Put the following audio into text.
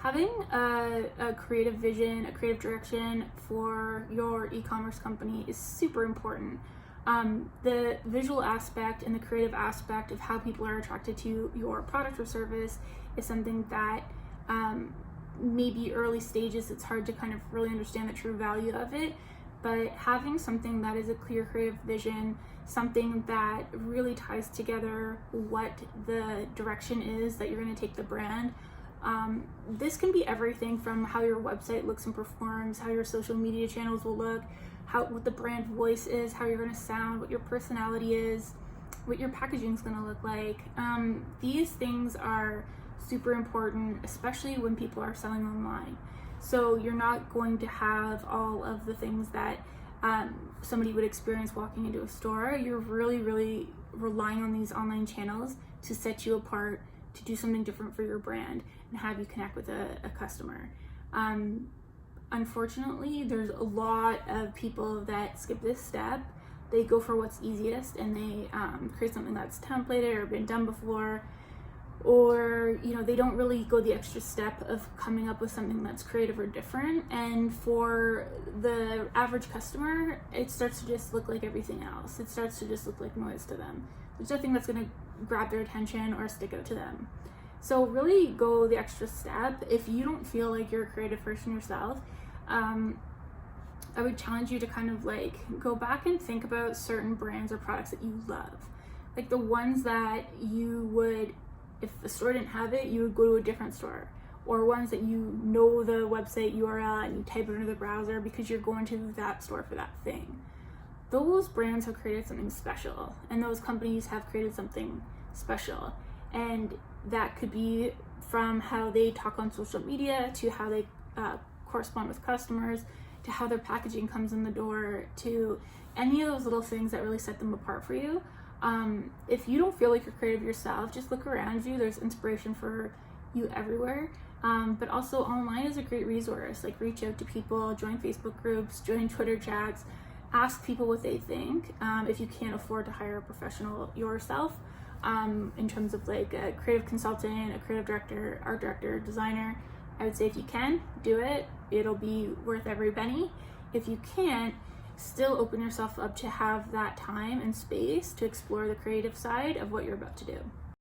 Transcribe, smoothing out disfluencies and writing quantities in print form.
Having a creative vision, a creative direction for your e-commerce company is super important. The visual aspect and the creative aspect of how people are attracted to your product or service is something that maybe early stages it's hard to kind of really understand the true value of it, but having something that is a clear creative vision, something that really ties together what the direction is that you're going to take the brand. This can be everything from how your website looks and performs, how your social media channels will look, what the brand voice is, how you're going to sound, what your personality is, what your packaging is going to look like. These things are super important, especially when people are selling online. So you're not going to have all of the things that somebody would experience walking into a store. You're really relying on these online channels to set you apart, to do something different for your brand and have you connect with a customer. Unfortunately, there's a lot of people that skip this step. They go for what's easiest and they create something that's templated or been done before, or they don't really go the extra step of coming up with something that's creative or different. And for the average customer, it starts to just look like everything else. It starts to just look like noise to them. There's nothing that's going to grab their attention or stick out to them. So really go the extra step. If you don't feel like you're a creative person yourself, I would challenge you to kind of go back and think about certain brands or products that you love. Like the ones that you would, if the store didn't have it, you would go to a different store. Or ones that the website URL and you type it into the browser because you're going to that store for that thing. Those brands have created something special, and those companies have created something special. And that could be from how they talk on social media, to how they correspond with customers, to how their packaging comes in the door, to any of those little things that really set them apart for you. If you don't feel like you're creative yourself, just look around you. There's inspiration for you everywhere. But also online is a great resource. Reach out to people, join Facebook groups, join Twitter chats, ask people what they think. If you can't afford to hire a professional yourself, in terms of a creative consultant, a creative director, art director, designer, I would say if you can, do it. It'll be worth every penny. If you can't, still open yourself up to have that time and space to explore the creative side of what you're about to do.